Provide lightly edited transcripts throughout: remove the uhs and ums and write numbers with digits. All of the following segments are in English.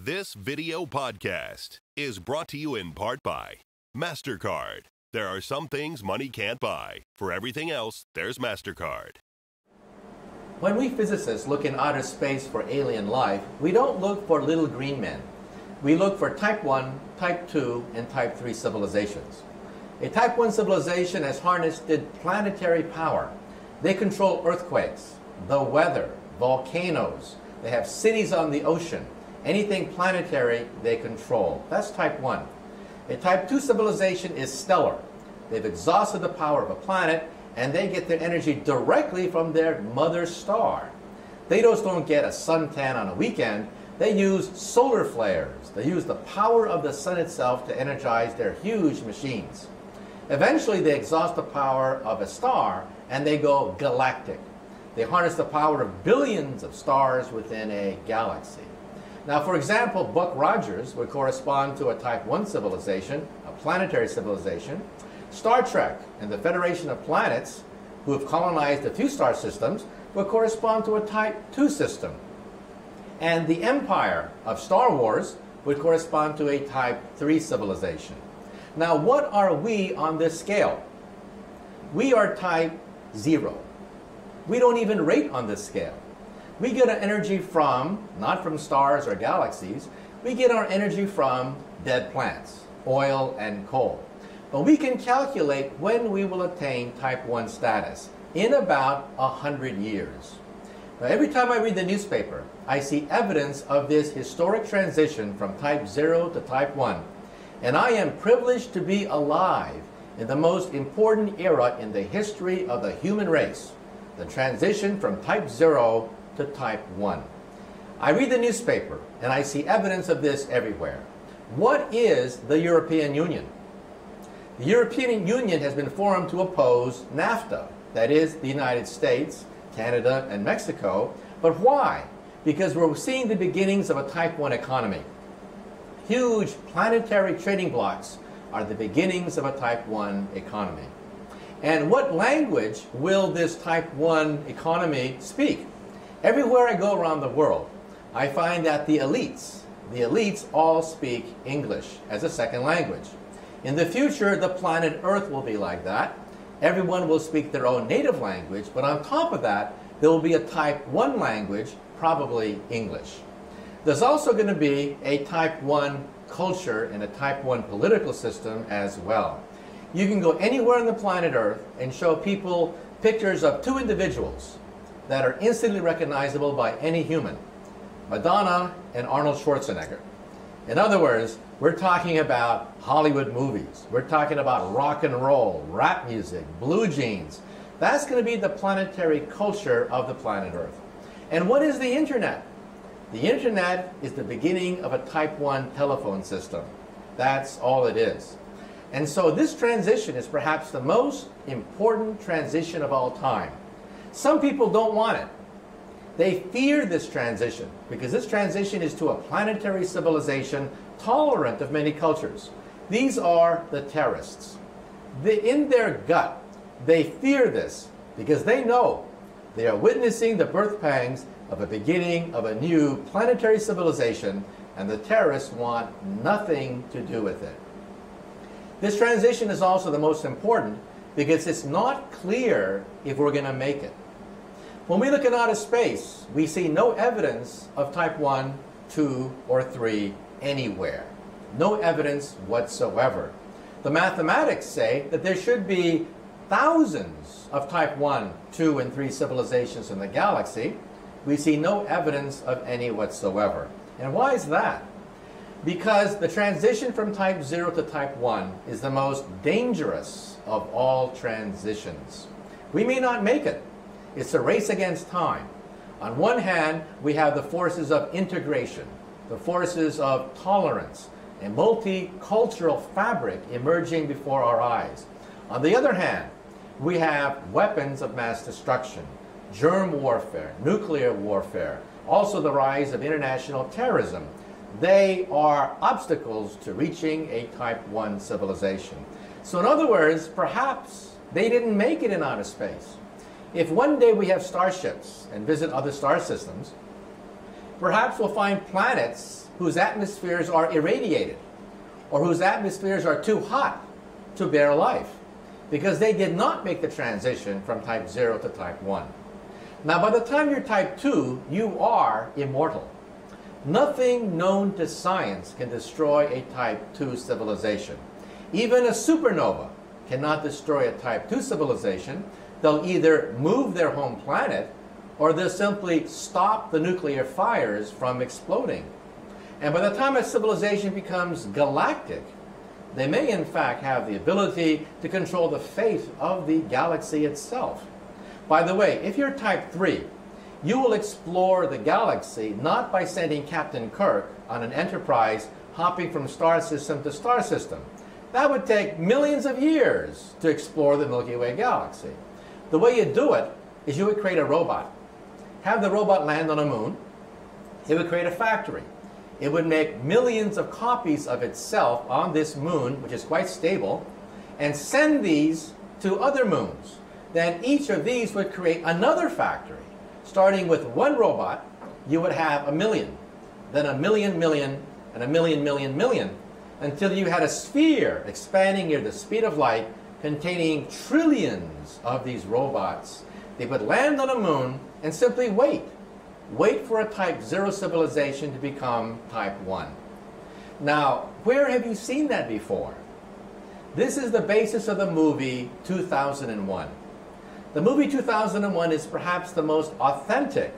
This video podcast is brought to you in part by MasterCard. There are some things money can't buy. For everything else, there's MasterCard. When we physicists look in outer space for alien life, we don't look for little green men. We look for Type 1, Type 2, and Type 3 civilizations. A Type 1 civilization has harnessed planetary power. They control earthquakes, the weather, volcanoes. They have cities on the ocean. Anything planetary, they control. That's Type 1. A Type 2 civilization is stellar. They've exhausted the power of a planet, and they get their energy directly from their mother star. They just don't get a suntan on a weekend. They use solar flares. They use the power of the sun itself to energize their huge machines. Eventually, they exhaust the power of a star, and they go galactic. They harness the power of billions of stars within a galaxy. Now, for example, Buck Rogers would correspond to a Type 1 civilization, a planetary civilization. Star Trek and the Federation of Planets, who have colonized a few star systems, would correspond to a Type 2 system. And the Empire of Star Wars would correspond to a Type 3 civilization. Now, what are we on this scale? We are Type 0. We don't even rate on this scale. We get our energy from, not from stars or galaxies, we get our energy from dead plants, oil and coal. But we can calculate when we will attain Type 1 status, in about 100 years. Now, every time I read the newspaper, I see evidence of this historic transition from Type 0 to Type 1. And I am privileged to be alive in the most important era in the history of the human race, the transition from Type 0 to Type 1. I read the newspaper and I see evidence of this everywhere. What is the European Union? The European Union has been formed to oppose NAFTA, that is the United States, Canada, and Mexico. But why? Because we're seeing the beginnings of a Type 1 economy. Huge planetary trading blocks are the beginnings of a Type 1 economy. And what language will this Type 1 economy speak? Everywhere I go around the world, I find that the elites all speak English as a second language. In the future, the planet Earth will be like that. Everyone will speak their own native language, but on top of that, there will be a Type 1 language, probably English. There's also going to be a Type 1 culture and a Type 1 political system as well. You can go anywhere on the planet Earth and show people pictures of two individuals that are instantly recognizable by any human, Madonna and Arnold Schwarzenegger. In other words, we're talking about Hollywood movies. We're talking about rock and roll, rap music, blue jeans. That's going to be the planetary culture of the planet Earth. And what is the internet? The internet is the beginning of a Type 1 telephone system. That's all it is. And so this transition is perhaps the most important transition of all time. Some people don't want it. They fear this transition because this transition is to a planetary civilization tolerant of many cultures. These are the terrorists. In their gut, they fear this because they know they are witnessing the birth pangs of a beginning of a new planetary civilization, and the terrorists want nothing to do with it. This transition is also the most important because it's not clear if we're going to make it. When we look at outer space, we see no evidence of Type 1, 2, or 3 anywhere. No evidence whatsoever. The mathematics say that there should be thousands of Type 1, 2, and 3 civilizations in the galaxy. We see no evidence of any whatsoever. And why is that? Because the transition from Type 0 to Type 1 is the most dangerous of all transitions. We may not make it. It's a race against time. On one hand, we have the forces of integration, the forces of tolerance, a multicultural fabric emerging before our eyes. On the other hand, we have weapons of mass destruction, germ warfare, nuclear warfare, also the rise of international terrorism. They are obstacles to reaching a Type 1 civilization. So in other words, perhaps they didn't make it in outer space. If one day we have starships and visit other star systems, perhaps we'll find planets whose atmospheres are irradiated or whose atmospheres are too hot to bear life because they did not make the transition from type 0 to type 1. Now, by the time you're type 2, you are immortal. Nothing known to science can destroy a type 2 civilization. Even a supernova cannot destroy a type 2 civilization. They'll either move their home planet or they'll simply stop the nuclear fires from exploding. And by the time a civilization becomes galactic, they may in fact have the ability to control the fate of the galaxy itself. By the way, if you're type 3, you will explore the galaxy not by sending Captain Kirk on an Enterprise hopping from star system to star system. That would take millions of years to explore the Milky Way galaxy. The way you do it is you would create a robot. Have the robot land on a moon. It would create a factory. It would make millions of copies of itself on this moon, which is quite stable, and send these to other moons. Then each of these would create another factory. Starting with one robot, you would have 1 million, then 1 million million, and 1 million million million, until you had a sphere expanding near the speed of light containing trillions of these robots. They would land on a moon and simply wait. Wait for a type 0 civilization to become type 1. Now, where have you seen that before? This is the basis of the movie 2001. The movie 2001 is perhaps the most authentic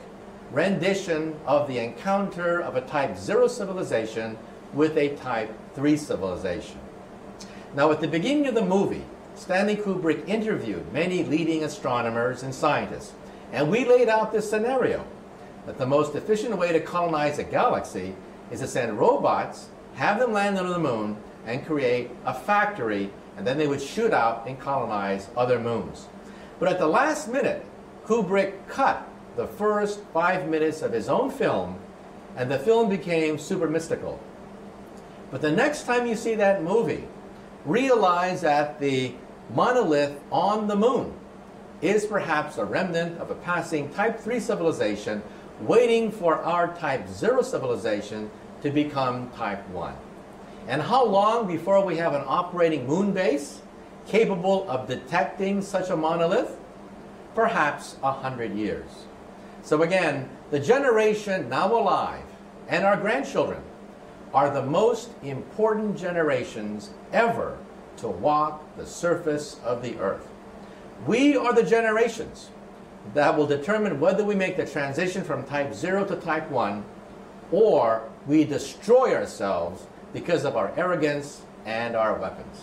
rendition of the encounter of a type 0 civilization with a type 3 civilization. Now, at the beginning of the movie, Stanley Kubrick interviewed many leading astronomers and scientists, and we laid out this scenario that the most efficient way to colonize a galaxy is to send robots, have them land on the moon, and create a factory, and then they would shoot out and colonize other moons. But at the last minute, Kubrick cut the first 5 minutes of his own film, and the film became super mystical. But the next time you see that movie, realize that the monolith on the moon is perhaps a remnant of a passing type 3 civilization waiting for our type 0 civilization to become type 1. And how long before we have an operating moon base capable of detecting such a monolith? Perhaps 100 years. So again, the generation now alive and our grandchildren are the most important generations ever to walk the surface of the earth. We are the generations that will determine whether we make the transition from type 0 to type 1 or we destroy ourselves because of our arrogance and our weapons.